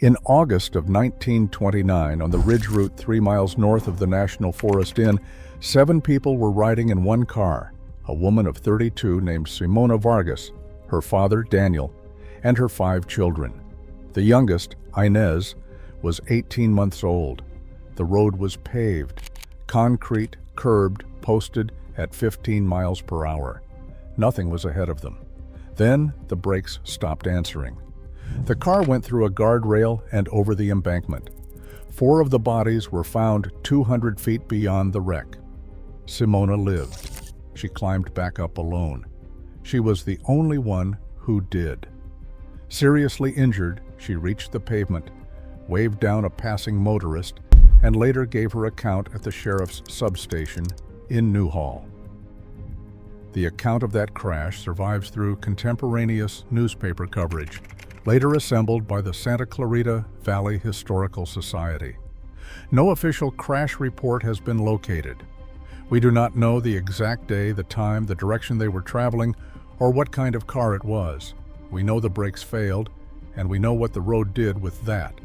In August of 1929, on the ridge route 3 miles north of the National Forest Inn, 7 people were riding in one car: a woman of 32 named Simona Vargas, her father Daniel, and her 5 children. The youngest, Inez, was 18 months old. The road was paved, concrete, curbed, posted at 15 miles per hour. Nothing was ahead of them. Then the brakes stopped answering. The car went through a guardrail and over the embankment. 4 of the bodies were found 200 feet beyond the wreck. Simona lived. She climbed back up alone. She was the only one who did. Seriously injured, she reached the pavement, waved down a passing motorist, and later gave her account at the sheriff's substation in Newhall. The account of that crash survives through contemporaneous newspaper coverage, later assembled by the Santa Clarita Valley Historical Society. No official crash report has been located. We do not know the exact day, the time, the direction they were traveling, or what kind of car it was. We know the brakes failed, and we know what the road did with that.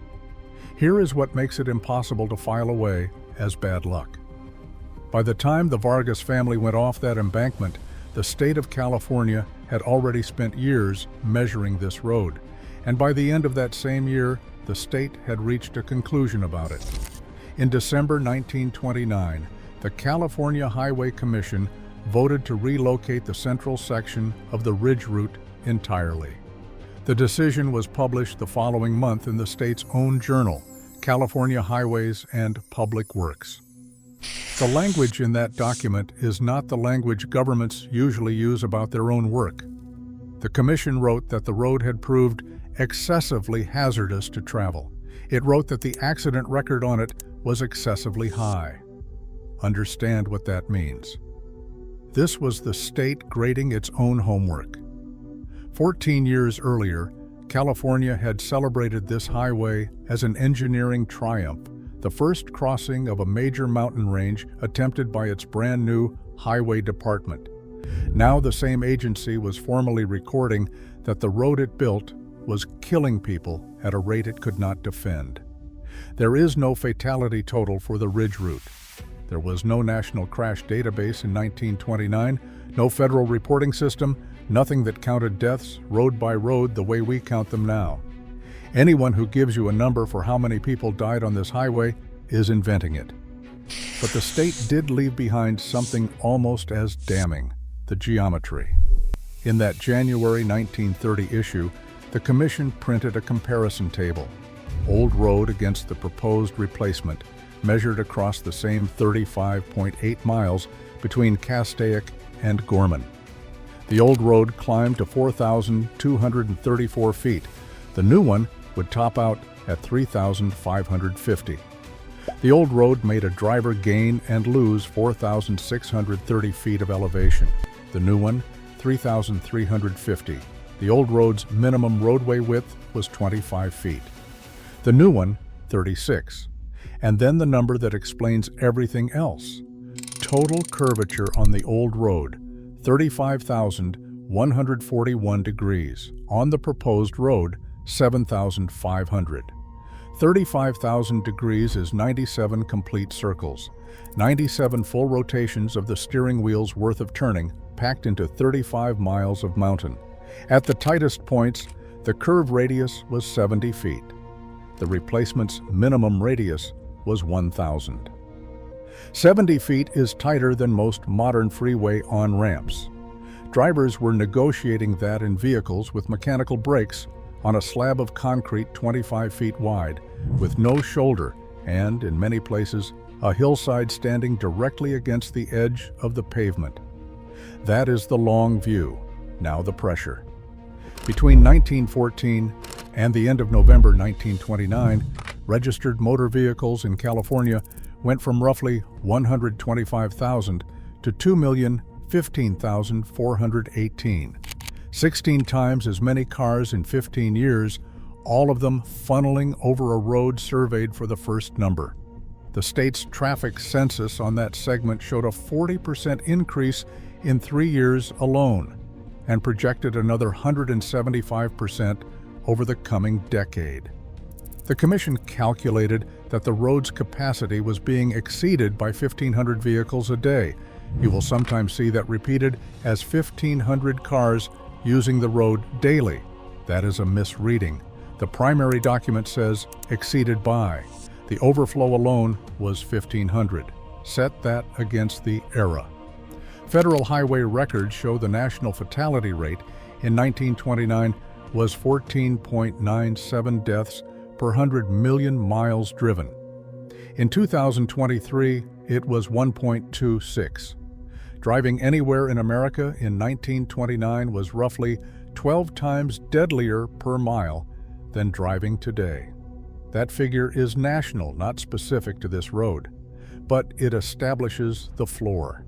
Here is what makes it impossible to file away as bad luck. By the time the Vargas family went off that embankment, the state of California had already spent years measuring this road, and by the end of that same year, the state had reached a conclusion about it. In December 1929, the California Highway Commission voted to relocate the central section of the ridge route entirely. The decision was published the following month in the state's own journal, California Highways and Public Works. The language in that document is not the language governments usually use about their own work. The commission wrote that the road had proved excessively hazardous to travel. It wrote that the accident record on it was excessively high. Understand what that means. This was the state grading its own homework. 14 years earlier, California had celebrated this highway as an engineering triumph, the first crossing of a major mountain range attempted by its brand new highway department. Now the same agency was formally recording that the road it built was killing people at a rate it could not defend. There is no fatality total for the ridge route. There was no national crash database in 1929, no federal reporting system, nothing that counted deaths road by road the way we count them now. Anyone who gives you a number for how many people died on this highway is inventing it. But the state did leave behind something almost as damning: the geometry. In that January 1930 issue, the commission printed a comparison table: old road against the proposed replacement, measured across the same 35.8 miles between Castaic and Gorman. The old road climbed to 4,234 feet. The new one would top out at 3,550. The old road made a driver gain and lose 4,630 feet of elevation. The new one, 3,350. The old road's minimum roadway width was 25 feet. The new one, 36. And then the number that explains everything else. Total curvature on the old road, 35,141 degrees. On the proposed road, 7,500. 35,000 degrees is 97 complete circles, 97 full rotations of the steering wheel's worth of turning, packed into 35 miles of mountain. At the tightest points, the curve radius was 70 feet. The replacement's minimum radius was 1,000. 70 feet is tighter than most modern freeway on-ramps. Drivers were negotiating that in vehicles with mechanical brakes on a slab of concrete 25 feet wide, with no shoulder and, in many places, a hillside standing directly against the edge of the pavement. That is the long view, now the pressure. Between 1914 and the end of November 1929, registered motor vehicles in California went from roughly 125,000 to 2,015,418. 16 times as many cars in 15 years, all of them funneling over a road surveyed for the first number. The state's traffic census on that segment showed a 40% increase in 3 years alone, and projected another 175% over the coming decade. The commission calculated that the road's capacity was being exceeded by 1,500 vehicles a day. You will sometimes see that repeated as 1,500 cars using the road daily. That is a misreading. The primary document says exceeded by. The overflow alone was 1,500. Set that against the era. Federal highway records show the national fatality rate in 1929 was 14.97 deaths per 100 million miles driven. In 2023, it was 1.26. Driving anywhere in America in 1929 was roughly 12 times deadlier per mile than driving today. That figure is national, not specific to this road, but it establishes the floor.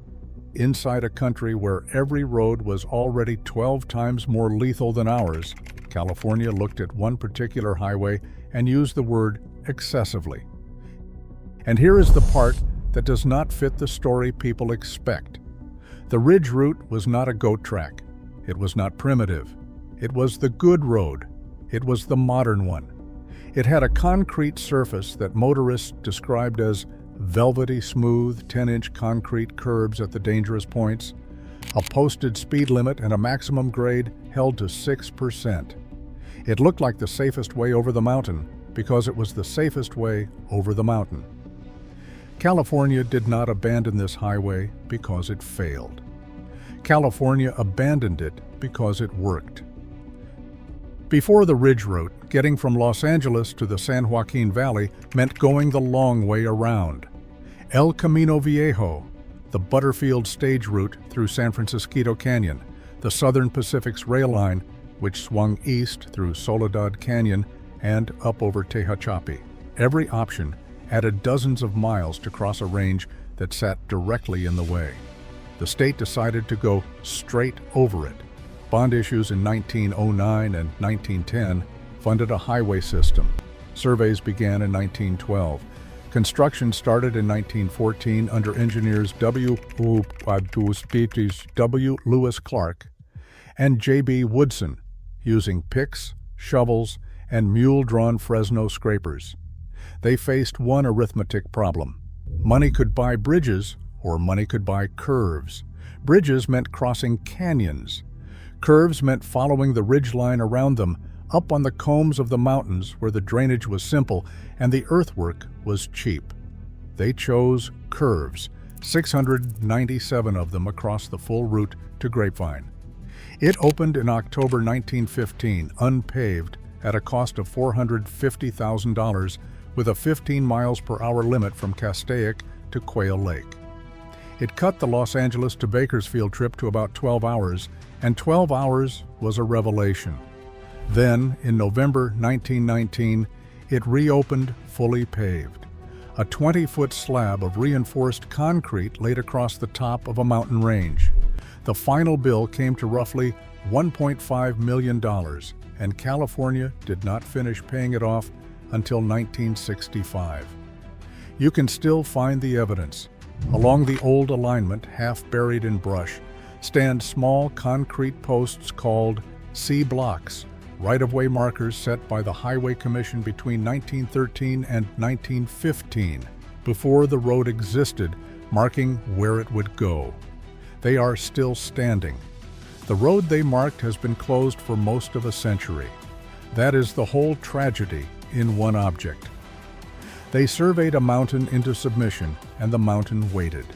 Inside a country where every road was already 12 times more lethal than ours, California looked at one particular highway and used the word excessively. And here is the part that does not fit the story people expect. The Ridge Route was not a goat track. It was not primitive. It was the good road. It was the modern one. It had a concrete surface that motorists described as velvety smooth 10-inch concrete curbs at the dangerous points, a posted speed limit and a maximum grade held to 6%. It looked like the safest way over the mountain because it was the safest way over the mountain. California did not abandon this highway because it failed. California abandoned it because it worked. Before the Ridge Route, getting from Los Angeles to the San Joaquin Valley meant going the long way around. El Camino Viejo, the Butterfield stage route through San Francisco Canyon, the Southern Pacific's rail line, which swung east through Soledad Canyon and up over Tehachapi. Every option added dozens of miles to cross a range that sat directly in the way. The state decided to go straight over it. Bond issues in 1909 and 1910 funded a highway system. Surveys began in 1912. Construction started in 1914 under engineers W. Lewis Clark and J.B. Woodson, using picks, shovels, and mule-drawn Fresno scrapers. They faced one arithmetic problem. Money could buy bridges, or money could buy curves. Bridges meant crossing canyons. Curves meant following the ridgeline around them, up on the combs of the mountains where the drainage was simple and the earthwork was cheap. They chose curves, 697 of them across the full route to Grapevine. It opened in October 1915, unpaved, at a cost of $450,000 with a 15 miles per hour limit from Castaic to Quail Lake. It cut the Los Angeles to Bakersfield trip to about 12 hours, and 12 hours was a revelation. Then, in November 1919, it reopened fully paved. A 20-foot slab of reinforced concrete laid across the top of a mountain range. The final bill came to roughly $1.5 million, and California did not finish paying it off until 1965. You can still find the evidence. Along the old alignment, half buried in brush, stand small concrete posts called C-blocks, right-of-way markers set by the Highway Commission between 1913 and 1915, before the road existed, marking where it would go. They are still standing. The road they marked has been closed for most of a century. That is the whole tragedy in one object. They surveyed a mountain into submission, and the mountain waited.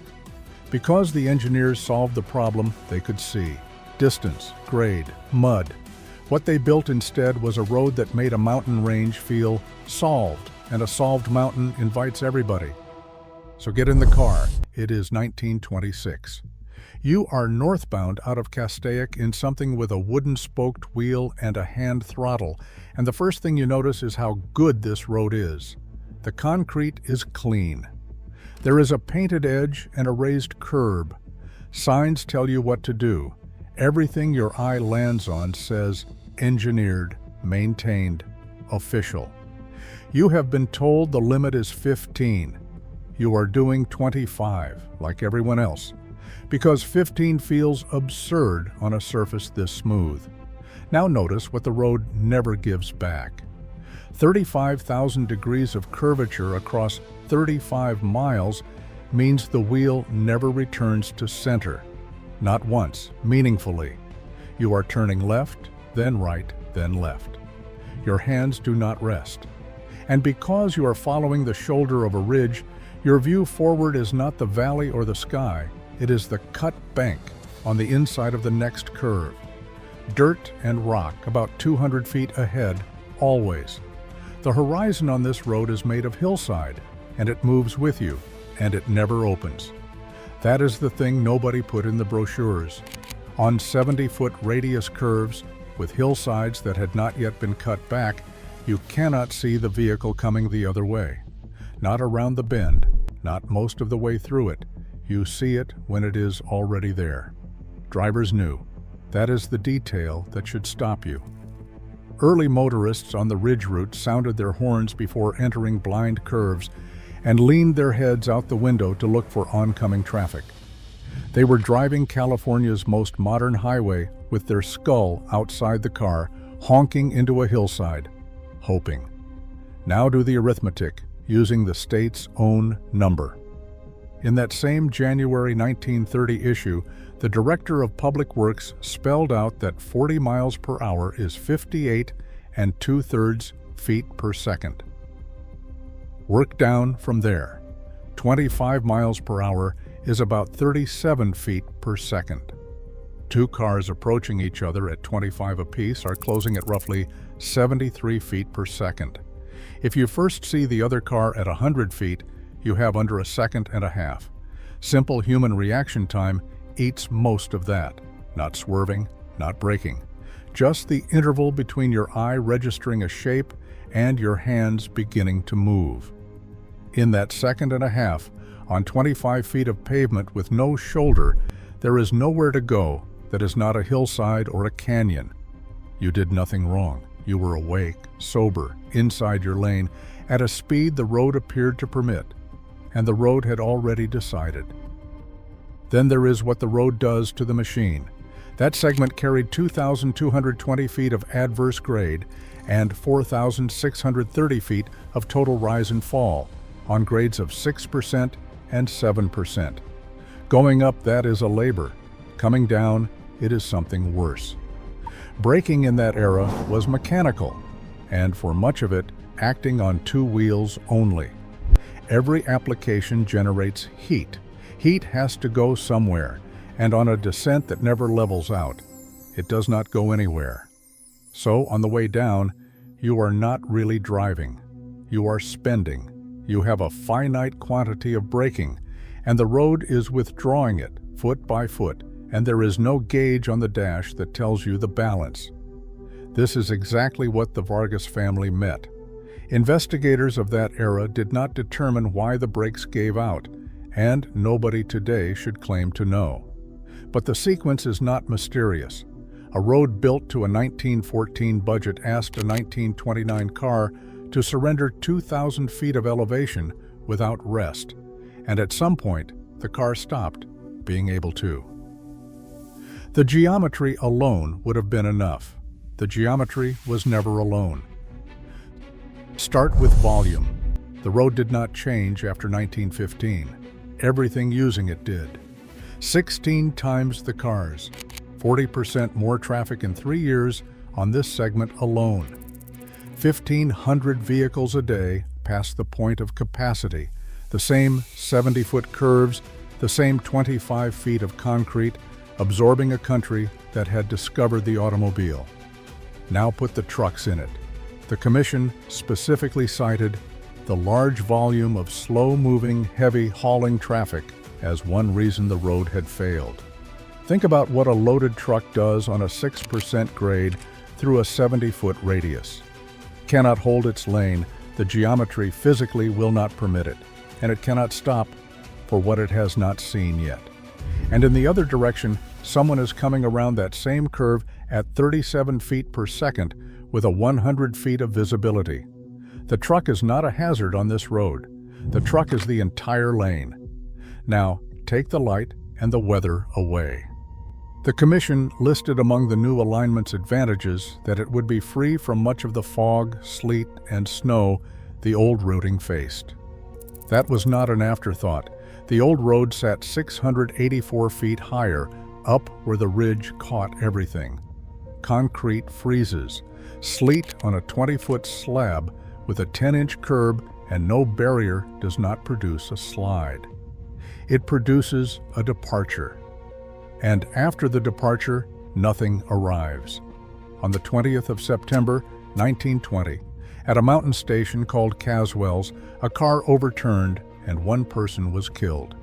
Because the engineers solved the problem they could see: distance, grade, mud. What they built instead was a road that made a mountain range feel solved, and a solved mountain invites everybody. So get in the car. It is 1926. You are northbound out of Castaic in something with a wooden spoked wheel and a hand throttle, and the first thing you notice is how good this road is. The concrete is clean. There is a painted edge and a raised curb. Signs tell you what to do. Everything your eye lands on says engineered, maintained, official. You have been told the limit is 15. You are doing 25, like everyone else, because 15 feels absurd on a surface this smooth. Now notice what the road never gives back. 35,000 degrees of curvature across 35 miles means the wheel never returns to center. Not once, meaningfully. You are turning left, then right, then left. Your hands do not rest. And because you are following the shoulder of a ridge, your view forward is not the valley or the sky, it is the cut bank on the inside of the next curve. Dirt and rock about 200 feet ahead, always. The horizon on this road is made of hillside, and it moves with you, and it never opens. That is the thing nobody put in the brochures. On 70-foot radius curves, with hillsides that had not yet been cut back, you cannot see the vehicle coming the other way. Not around the bend, not most of the way through it. You see it when it is already there. Drivers knew. That is the detail that should stop you. Early motorists on the ridge route sounded their horns before entering blind curves and leaned their heads out the window to look for oncoming traffic. They were driving California's most modern highway with their skull outside the car, honking into a hillside, hoping. Now do the arithmetic, using the state's own number. In that same January 1930 issue, the Director of Public Works spelled out that 40 miles per hour is 58 2/3 feet per second. Work down from there. 25 miles per hour is about 37 feet per second. Two cars approaching each other at 25 apiece are closing at roughly 73 feet per second. If you first see the other car at 100 feet, you have under a second and a half. Simple human reaction time eats most of that. Not swerving, not braking. Just the interval between your eye registering a shape and your hands beginning to move. In that second and a half, on 25 feet of pavement with no shoulder, there is nowhere to go that is not a hillside or a canyon. You did nothing wrong. You were awake, sober, inside your lane, at a speed the road appeared to permit, and the road had already decided. Then there is what the road does to the machine. That segment carried 2,220 feet of adverse grade and 4,630 feet of total rise and fall, on grades of 6% and 7%. Going up, that is a labor. Coming down, it is something worse. Braking in that era was mechanical, and for much of it, acting on two wheels only. Every application generates heat. Heat has to go somewhere, and on a descent that never levels out, it does not go anywhere. So, on the way down, you are not really driving. You are spending. You have a finite quantity of braking, and the road is withdrawing it, foot by foot, and there is no gauge on the dash that tells you the balance. This is exactly what the Vargas family met. Investigators of that era did not determine why the brakes gave out, and nobody today should claim to know. But the sequence is not mysterious. A road built to a 1914 budget asked a 1929 car to surrender 2,000 feet of elevation without rest, and at some point, the car stopped being able to. The geometry alone would have been enough. The geometry was never alone. Start with volume. The road did not change after 1915. Everything using it did. 16 times the cars. 40% more traffic in 3 years on this segment alone. 1,500 vehicles a day past the point of capacity. The same 70-foot curves, the same 25 feet of concrete, absorbing a country that had discovered the automobile. Now put the trucks in it. The commission specifically cited the large volume of slow-moving, heavy hauling traffic as one reason the road had failed. Think about what a loaded truck does on a 6% grade through a 70-foot radius. Cannot hold its lane, the geometry physically will not permit it, and it cannot stop for what it has not seen yet. And in the other direction, someone is coming around that same curve at 37 feet per second with a 100 feet of visibility. The truck is not a hazard on this road. The truck is the entire lane. Now, take the light and the weather away. The commission listed among the new alignment's advantages that it would be free from much of the fog, sleet, and snow the old routing faced. That was not an afterthought. The old road sat 684 feet higher, up where the ridge caught everything. Concrete freezes, sleet on a 20-foot slab with a 10-inch curb and no barrier does not produce a slide. It produces a departure. And after the departure, nothing arrives. On the 20th of September, 1920, at a mountain station called Caswell's, a car overturned and one person was killed.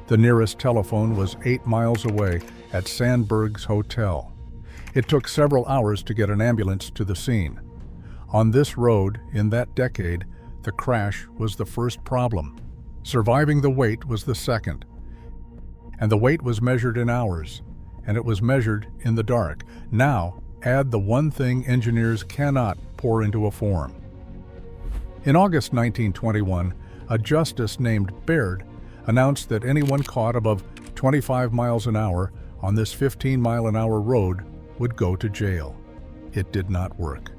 The nearest telephone was 8 miles away at Sandberg's Hotel. It took several hours to get an ambulance to the scene. On this road, in that decade, the crash was the first problem. Surviving the wait was the second. And the wait was measured in hours, and it was measured in the dark. Now, add the one thing engineers cannot pour into a form. In August 1921, a justice named Baird announced that anyone caught above 25 miles an hour on this 15-mile-an-hour road would go to jail. It did not work.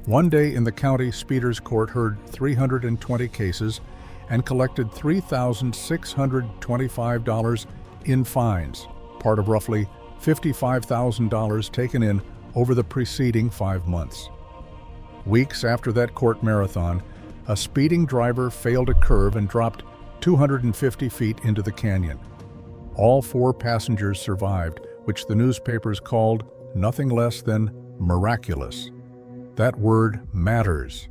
One day in the county speeders court heard 320 cases and collected $3,625 in fines, part of roughly $55,000 taken in over the preceding 5 months. Weeks after that court marathon, a speeding driver failed a curve and dropped 250 feet into the canyon. All 4 passengers survived, which the newspapers called nothing less than miraculous. That word matters.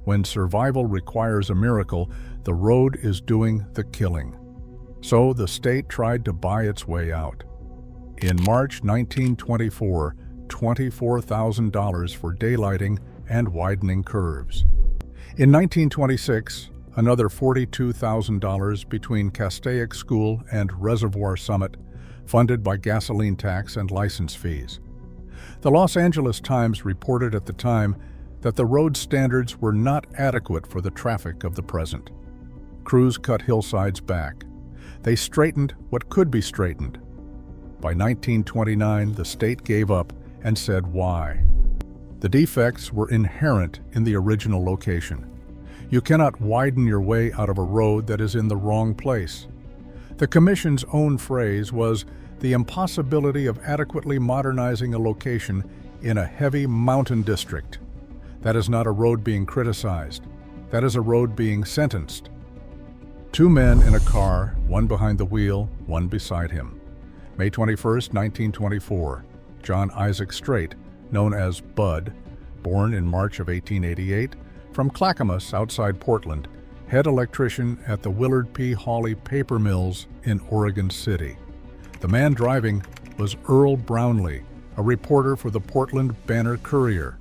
When survival requires a miracle, the road is doing the killing. So the state tried to buy its way out. In March 1924, $24,000 for daylighting and widening curves. In 1926, another $42,000 between Castaic School and Reservoir Summit, funded by gasoline tax and license fees. The Los Angeles Times reported at the time that the road standards were not adequate for the traffic of the present. Crews cut hillsides back. They straightened what could be straightened. By 1929, the state gave up and said why. The defects were inherent in the original location. You cannot widen your way out of a road that is in the wrong place. The Commission's own phrase was the impossibility of adequately modernizing a location in a heavy mountain district. That is not a road being criticized. That is a road being sentenced. 2 men in a car, one behind the wheel, one beside him. May 21, 1924, John Isaac Strait, known as Bud, born in March of 1888, from Clackamas outside Portland, head electrician at the Willard P. Hawley Paper Mills in Oregon City. The man driving was Earl Brownlee, a reporter for the Portland Banner Courier.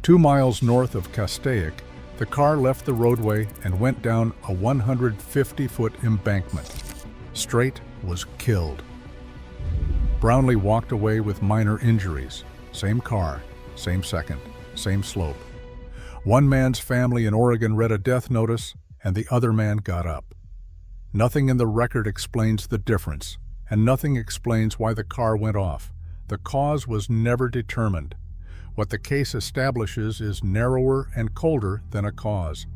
2 miles north of Castaic, the car left the roadway and went down a 150-foot embankment. Strait was killed. Brownlee walked away with minor injuries. Same car, same second, same slope. One man's family in Oregon read a death notice, and the other man got up. Nothing in the record explains the difference, and nothing explains why the car went off. The cause was never determined. What the case establishes is narrower and colder than a cause.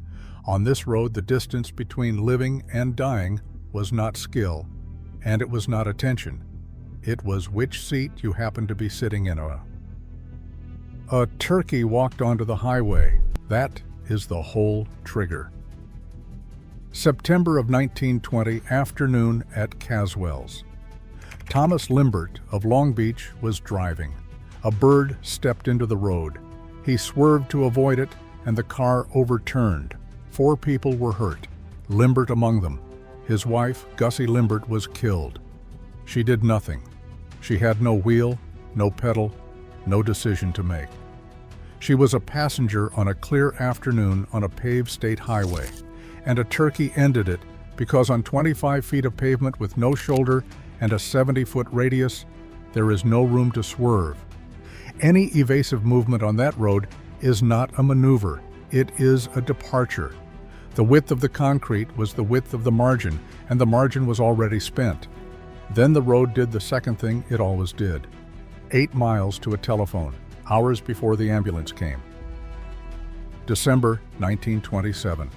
On this road, the distance between living and dying was not skill, and it was not attention. It was which seat you happened to be sitting in. A turkey walked onto the highway. That is the whole trigger. September of 1920, afternoon at Caswell's. Thomas Limbert of Long Beach was driving. A bird stepped into the road. He swerved to avoid it, and the car overturned. 4 people were hurt, Limbert among them. His wife, Gussie Limbert, was killed. She did nothing. She had no wheel, no pedal, no decision to make. She was a passenger on a clear afternoon on a paved state highway, and a turkey ended it because on 25 feet of pavement with no shoulder and a 70-foot radius, there is no room to swerve. Any evasive movement on that road is not a maneuver, it is a departure. The width of the concrete was the width of the margin, and the margin was already spent. Then the road did the second thing it always did. 8 miles to a telephone, hours before the ambulance came. December 1927.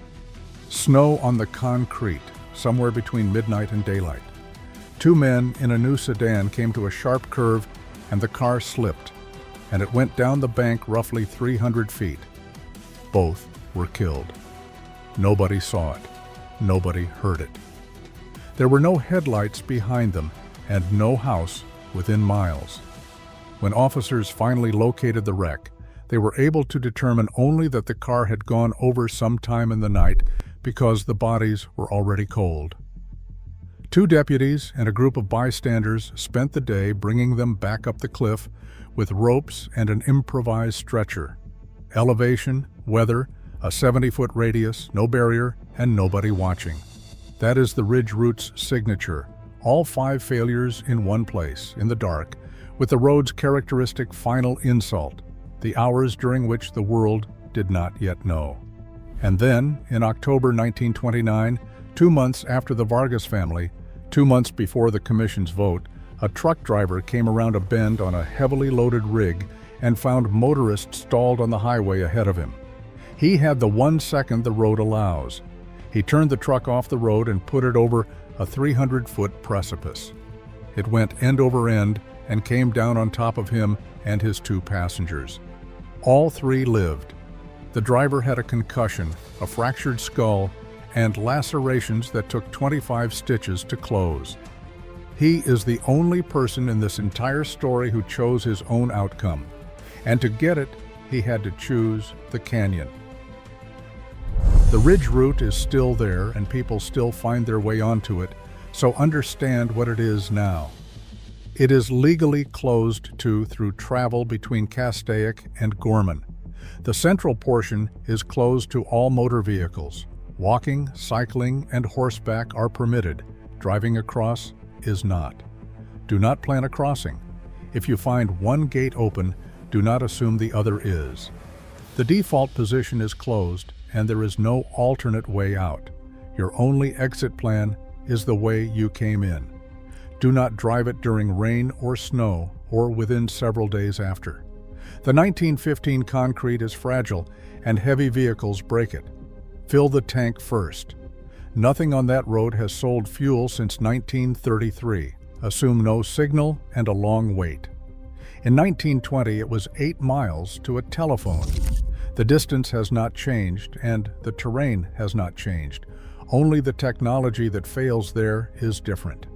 Snow on the concrete, somewhere between midnight and daylight. 2 men in a new sedan came to a sharp curve and the car slipped, and it went down the bank roughly 300 feet. Both were killed. Nobody saw it. Nobody heard it. There were no headlights behind them and no house within miles. When officers finally located the wreck, they were able to determine only that the car had gone over sometime in the night because the bodies were already cold. 2 deputies and a group of bystanders spent the day bringing them back up the cliff with ropes and an improvised stretcher. Elevation, weather, a 70-foot radius, no barrier, and nobody watching. That is the Ridge Route's signature. All 5 failures in one place, in the dark, with the road's characteristic final insult, the hours during which the world did not yet know. And then, in October 1929, 2 months after the Vargas family, 2 months before the commission's vote, a truck driver came around a bend on a heavily loaded rig and found motorists stalled on the highway ahead of him. He had the 1 second the road allows. He turned the truck off the road and put it over a 300-foot precipice. It went end over end and came down on top of him and his 2 passengers. All 3 lived. The driver had a concussion, a fractured skull, and lacerations that took 25 stitches to close. He is the only person in this entire story who chose his own outcome. And to get it, he had to choose the canyon. The Ridge Route is still there and people still find their way onto it, so understand what it is now. It is legally closed through travel between Castaic and Gorman. The central portion is closed to all motor vehicles. Walking, cycling, and horseback are permitted. Driving across is not. Do not plan a crossing. If you find one gate open, do not assume the other is. The default position is closed, and there is no alternate way out. Your only exit plan is the way you came in. Do not drive it during rain or snow or within several days after. The 1915 concrete is fragile and heavy vehicles break it. Fill the tank first. Nothing on that road has sold fuel since 1933. Assume no signal and a long wait. In 1920, it was 8 miles to a telephone. The distance has not changed and the terrain has not changed. Only the technology that fails there is different.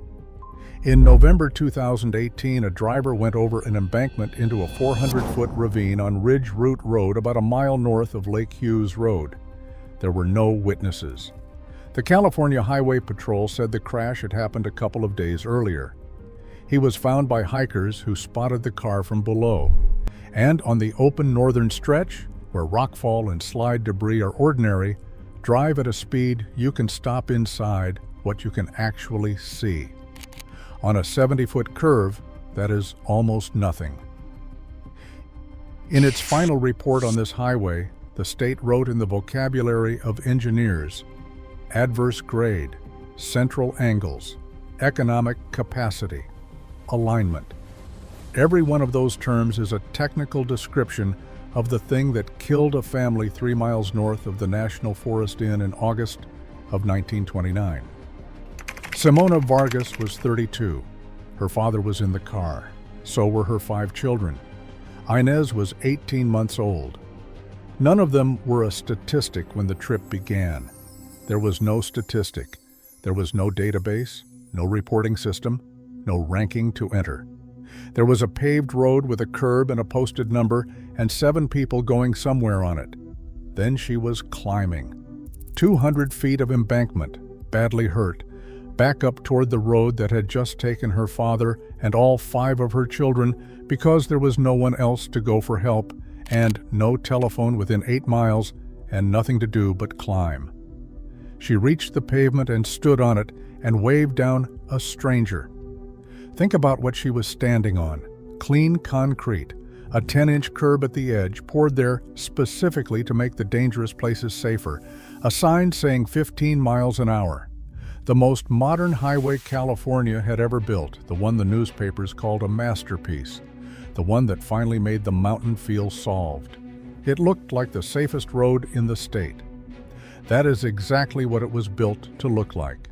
In November 2018, a driver went over an embankment into a 400-foot ravine on Ridge Route Road about a mile north of Lake Hughes Road. There were no witnesses. The California Highway Patrol said the crash had happened a couple of days earlier. He was found by hikers who spotted the car from below. And on the open northern stretch, where rockfall and slide debris are ordinary, drive at a speed you can stop inside what you can actually see. On a 70-foot curve, that is almost nothing. In its final report on this highway, the state wrote in the vocabulary of engineers, adverse grade, central angles, economic capacity, alignment. Every one of those terms is a technical description of the thing that killed a family 3 miles north of the National Forest Inn in August of 1929. Simona Vargas was 32. Her father was in the car. So were her 5 children. Inez was 18 months old. None of them were a statistic when the trip began. There was no statistic. There was no database, no reporting system, no ranking to enter. There was a paved road with a curb and a posted number and 7 people going somewhere on it. Then she was climbing. 200 feet of embankment, badly hurt, back up toward the road that had just taken her father and all 5 of her children because there was no one else to go for help and no telephone within 8 miles and nothing to do but climb. She reached the pavement and stood on it and waved down a stranger. Think about what she was standing on. Clean concrete, a 10-inch curb at the edge poured there specifically to make the dangerous places safer, a sign saying 15 miles an hour. The most modern highway California had ever built, the one the newspapers called a masterpiece, the one that finally made the mountain feel solved. It looked like the safest road in the state. That is exactly what it was built to look like.